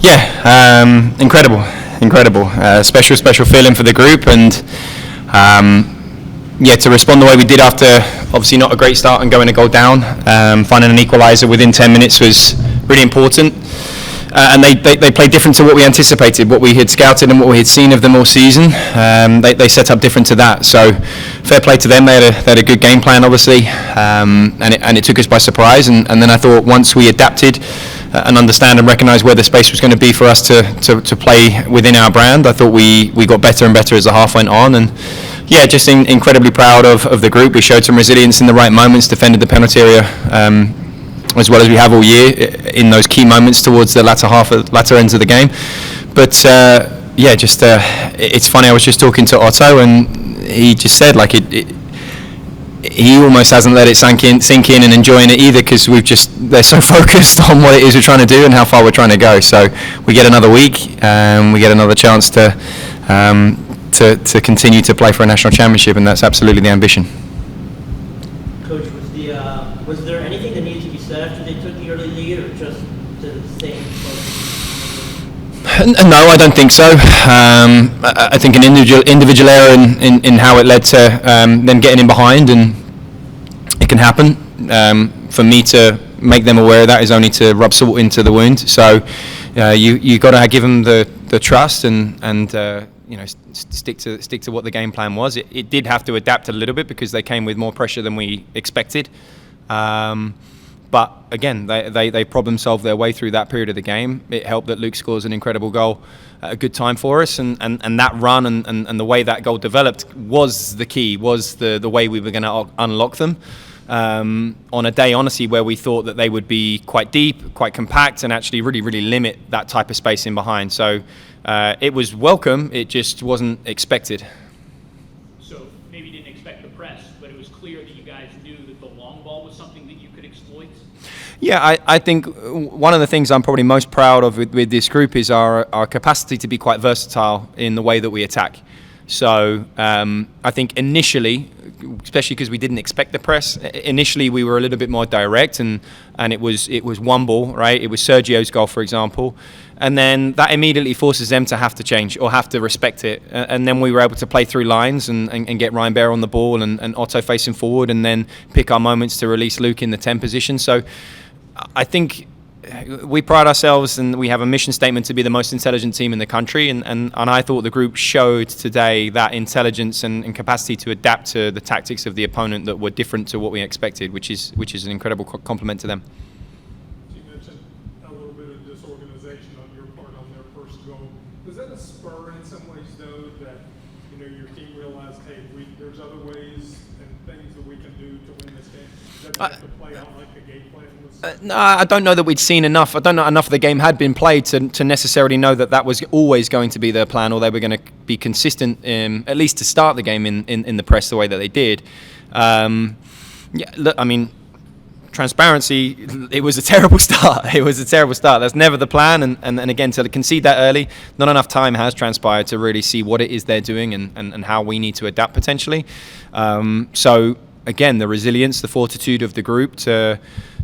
Yeah, incredible. Special feeling for the group, and yeah, to respond the way we did after obviously not a great start and going a goal down, finding an equaliser within 10 minutes was really important. And they played different to what we anticipated, what we had scouted and what we had seen of them all season. They set up different to that. So fair play to them. They had a good game plan, obviously, and it took us by surprise. And then I thought once we adapted and understand and recognise where the space was going to be for us to play within our brand, I thought we got better and better as the half went on. And yeah, just incredibly proud of the group. We showed some resilience in the right moments, defended the penalty area as well as we have all year in those key moments towards the latter ends of the game. But yeah, it's funny. I was just talking to Otto, and he just said like he almost hasn't let it sink in and enjoying it either, because they're so focused on what it is we're trying to do and how far we're trying to go. So we get another week, we get another chance to continue to play for a national championship, and that's absolutely the ambition. Coach, was there anything that needed to be said after they took the early lead, or just the same? No, I don't think so. I think an individual error in how it led to them getting in behind, and it can happen. For me to make them aware of that is only to rub salt into the wound. So you got to give them the trust and stick to what the game plan was. It did have to adapt a little bit because they came with more pressure than we expected. But again, they problem solved their way through that period of the game. It helped that Luke scores an incredible goal at a good time for us, and that run and the way that goal developed was the key, was the way we were going to unlock them. On a day, honestly, where we thought that they would be quite deep, quite compact, and actually really, really limit that type of space in behind. So it was welcome, it just wasn't expected. So maybe you didn't expect the press, but it was clear that you guys knew that the long ball was something that you could exploit? Yeah, I think one of the things I'm probably most proud of with this group is our capacity to be quite versatile in the way that we attack. So I think initially, especially because we didn't expect the press, initially we were a little bit more direct, and it was one ball, right? It was Sergio's goal, for example, and then that immediately forces them to have to change or have to respect it, and then we were able to play through lines and get Ryan Bear on the ball and Otto facing forward, and then pick our moments to release Luke in the 10 position. So I think we pride ourselves, and we have a mission statement to be the most intelligent team in the country, and I thought the group showed today that intelligence and capacity to adapt to the tactics of the opponent that were different to what we expected, which is an incredible compliment to them. You mentioned a little bit of disorganization on your part on their first goal. Was that a spur in some ways, though, that your team realized, hey, there's other ways and things that we can do to win this game? Does that have to play out like the game plan was? No, I don't know that we'd seen enough. I don't know enough of the game had been played to necessarily know that was always going to be their plan, or they were going to be consistent, at least to start the game in the press the way that they did. Yeah, look, I mean, transparency, it was a terrible start. It was a terrible start. That's never the plan, and again, to concede that early, not enough time has transpired to really see what it is they're doing and how we need to adapt potentially. So again, the resilience, the fortitude of the group to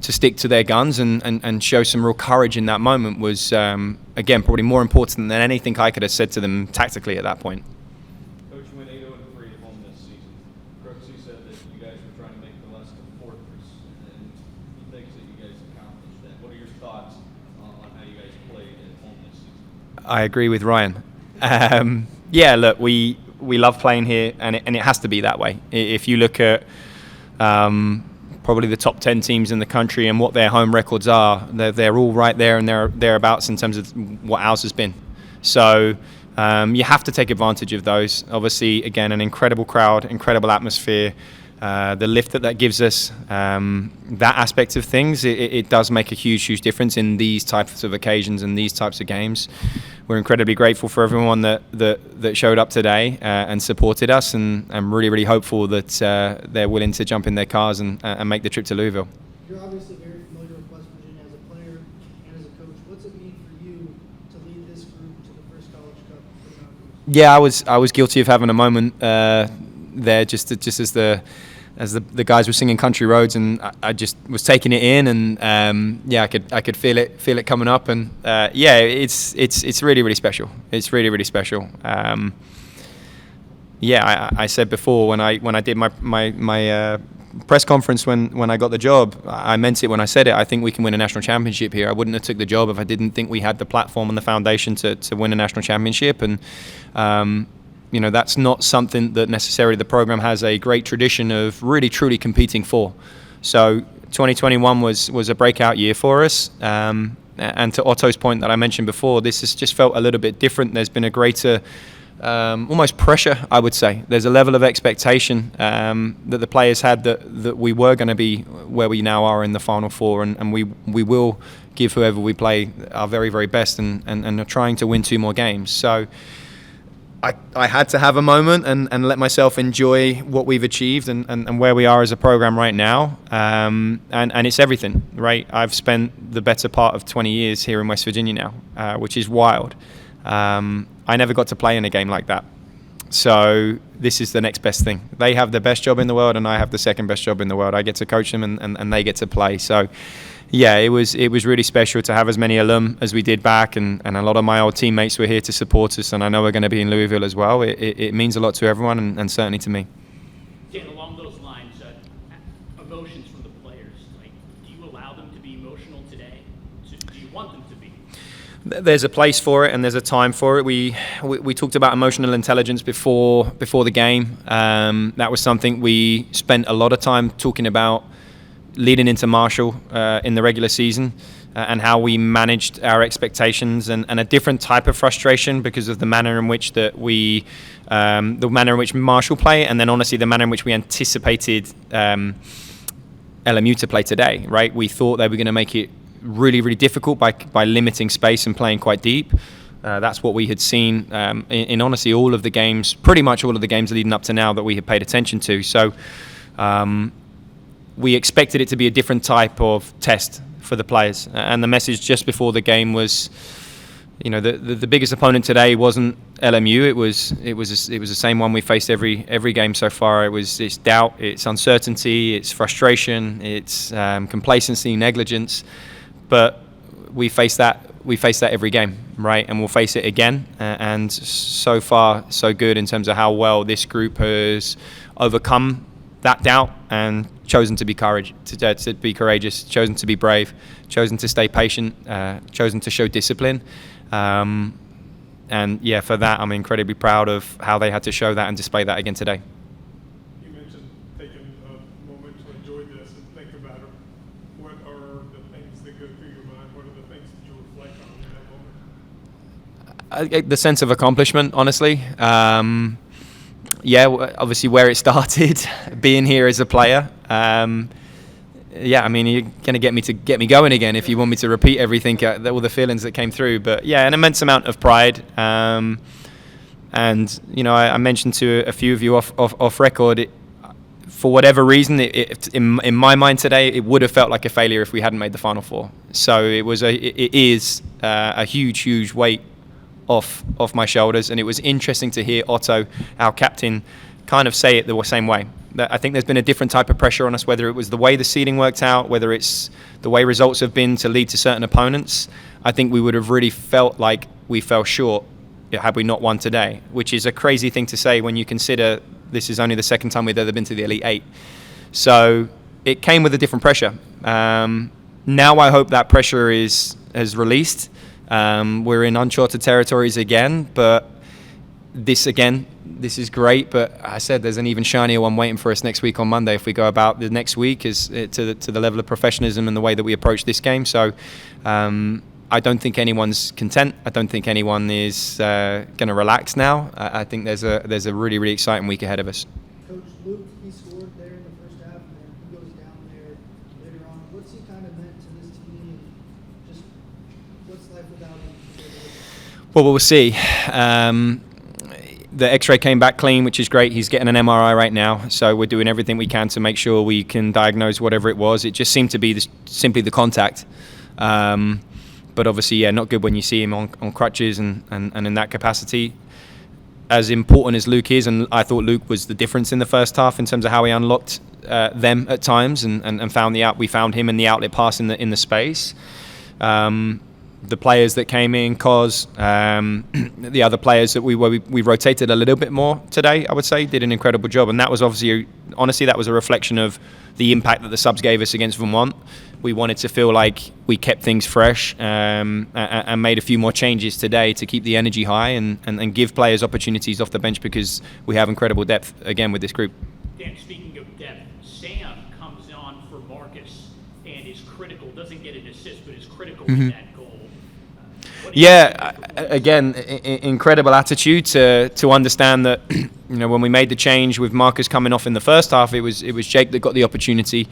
stick to their guns and show some real courage in that moment was, again, probably more important than anything I could have said to them tactically at that point. Coach, you went 8-0-3 at home this season. Crooksy said that you guys were trying to make the West a fortress, and he thinks that you guys accomplished that. What are your thoughts on how you guys played at home this season? I agree with Ryan. Yeah, look, we love playing here, and it has to be that way. If you look at probably the top 10 teams in the country and what their home records are, they're all right there and thereabouts in terms of what ours has been. So you have to take advantage of those. Obviously, again, an incredible crowd, incredible atmosphere, the lift that gives us, that aspect of things, it does make a huge difference in these types of occasions and these types of games. We're incredibly grateful for everyone that showed up today and supported us, and I'm really hopeful that they're willing to jump in their cars and make the trip to Louisville. You're obviously very familiar with West Virginia as a player and as a coach. What's it mean for you to lead this group to the first College Cup for the Mountains? Yeah, I was guilty of having a moment there just as the as the guys were singing Country Roads, and I just was taking it in, and I could feel it coming up, and it's really special. It's really special. I said before when I did my press conference when I got the job, I meant it when I said it. I think we can win a national championship here. I wouldn't have took the job if I didn't think we had the platform and the foundation to win a national championship, and that's not something that necessarily the program has a great tradition of really truly competing for. So 2021 was a breakout year for us, and to Otto's point that I mentioned before, this has just felt a little bit different. There's been a greater almost pressure, I would say. There's a level of expectation that the players had that we were going to be where we now are in the Final Four, and we will give whoever we play our very, very best, and are trying to win 2 more games. So I had to have a moment and let myself enjoy what we've achieved and where we are as a program right now. And it's everything, right? I've spent the better part of 20 years here in West Virginia now, which is wild. I never got to play in a game like that. So this is the next best thing. They have the best job in the world, and I have the second best job in the world. I get to coach them, and they get to play. So yeah, it was really special to have as many alum as we did back, and a lot of my old teammates were here to support us, and I know we're going to be in Louisville as well. It means a lot to everyone, and certainly to me. Dan, along those lines, emotions from the players, do you allow them to be emotional today? Do you want them to be? There's a place for it, and there's a time for it. We talked about emotional intelligence before the game. That was something we spent a lot of time talking about leading into Marshall in the regular season, and how we managed our expectations and a different type of frustration because of the manner in which the manner in which Marshall play, and then honestly the manner in which we anticipated LMU to play today. Right, we thought they were going to make it really, really difficult by limiting space and playing quite deep. That's what we had seen in honestly all of the games, pretty much all of the games leading up to now that we had paid attention to. So we expected it to be a different type of test for the players, and the message just before the game was, the biggest opponent today wasn't LMU. It was the same one we faced every game so far. It's doubt, it's uncertainty, it's frustration, it's complacency, negligence. But we face that every game, right? And we'll face it again. And so far, so good in terms of how well this group has overcome that doubt and chosen to be courageous, chosen to be brave, chosen to stay patient, chosen to show discipline. And yeah, for that, I'm incredibly proud of how they had to show that and display that again today. You mentioned taking a moment to enjoy this and think about it. What are the things that go through your mind? What are the things that you reflect on in that moment? The sense of accomplishment, honestly. Obviously where it started, being here as a player. You're going to get me going again if you want me to repeat everything, all the feelings that came through. But yeah, an immense amount of pride. I mentioned to a few of you off record, for whatever reason, in my mind today, it would have felt like a failure if we hadn't made the Final Four. So it is a huge weight off my shoulders, and it was interesting to hear Otto, our captain, kind of say it the same way. I think there's been a different type of pressure on us, whether it was the way the seeding worked out, whether it's the way results have been to lead to certain opponents. I think we would have really felt like we fell short had we not won today, which is a crazy thing to say when you consider this is only the second time we've ever been to the Elite Eight. So it came with a different pressure. Now I hope that pressure has released. We're in uncharted territories again, but this is great. But I said there's an even shinier one waiting for us next week on Monday if we go about the next week is to the level of professionalism and the way that we approach this game. So I don't think anyone's content. I don't think anyone is going to relax now. I think there's a really, really exciting week ahead of us. Coach Luke, he scored there in the first half, and then he goes down there later on. What's he kind of meant to this team? Just what's life without him? Well, we'll see. The X-ray came back clean, which is great. He's getting an MRI right now, so we're doing everything we can to make sure we can diagnose whatever it was. It just seemed to be simply the contact. But obviously, yeah, not good when you see him on crutches and in that capacity. as important as Luke is, and I thought Luke was the difference in the first half in terms of how he unlocked them at times and found we found him in the outlet pass in the space. The players that came in, the other players that we rotated a little bit more today, I would say, did an incredible job. And that was honestly, that was a reflection of the impact that the subs gave us against Vermont. We wanted to feel like we kept things fresh and made a few more changes today to keep the energy high and give players opportunities off the bench, because we have incredible depth, again, with this group. Dan, speaking of depth, Sam comes on for Marcus and is critical, doesn't get an assist, but is critical in that goal. Yeah, again, incredible attitude to understand that, when we made the change with Marcus coming off in the first half, it was Jake that got the opportunity.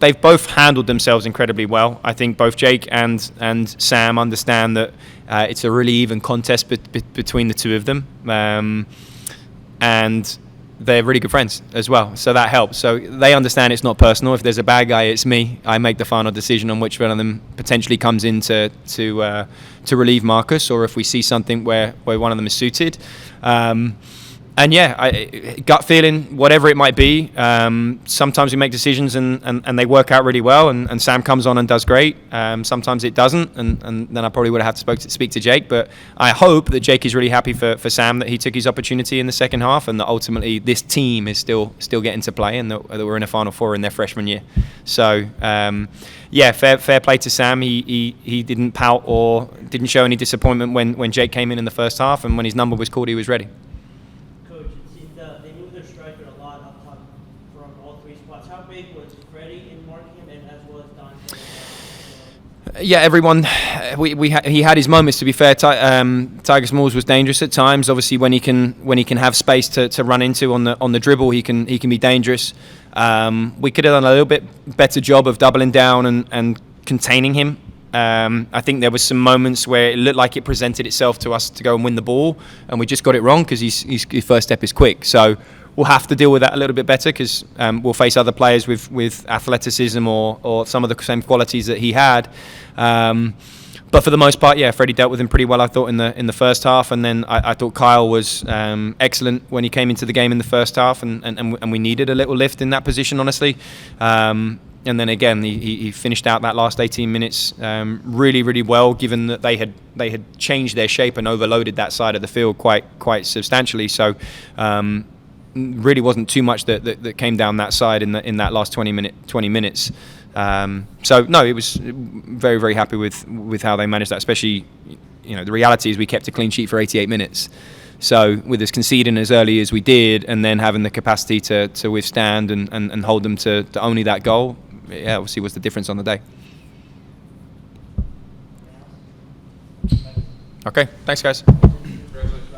They've both handled themselves incredibly well. I think both Jake and Sam understand that it's a really even contest between the two of them, and they're really good friends as well, so that helps. So they understand it's not personal. If there's a bad guy, it's me. I make the final decision on which one of them potentially comes in to relieve Marcus, or if we see something where one of them is suited. And yeah, gut feeling, whatever it might be. Sometimes we make decisions and they work out really well, and Sam comes on and does great. Sometimes it doesn't, and then I probably would have to speak to Jake. But I hope that Jake is really happy for Sam that he took his opportunity in the second half, and that ultimately this team is still getting to play, and that we're in a Final Four in their freshman year. So yeah, fair play to Sam. He didn't pout or didn't show any disappointment when Jake came in the first half, and when his number was called, he was ready. They moved their striker a lot up top from all three spots. How big was Freddie in marking him, and as well as Dante? Yeah, everyone. He had his moments. To be fair, Tiger Smalls was dangerous at times. Obviously, when he can have space to run into on the dribble, he can be dangerous. We could have done a little bit better job of doubling down and containing him. I think there was some moments where it looked like it presented itself to us to go and win the ball, and we just got it wrong because his first step is quick. So we'll have to deal with that a little bit better, because we'll face other players with athleticism or some of the same qualities that he had. But for the most part, yeah, Freddie dealt with him pretty well, I thought, in the first half. And then I thought Kyle was excellent when he came into the game in the first half, and we needed a little lift in that position, honestly. And then again, he finished out that last 18 minutes really, really well, given that they had changed their shape and overloaded that side of the field quite substantially. So really wasn't too much that came down that side in that last 20 minutes. So no, it was very, very happy with how they managed that. Especially, the reality is we kept a clean sheet for 88 minutes. So with us conceding as early as we did, and then having the capacity to withstand and hold them to only that goal, yeah, obviously was the difference on the day. Okay, thanks guys.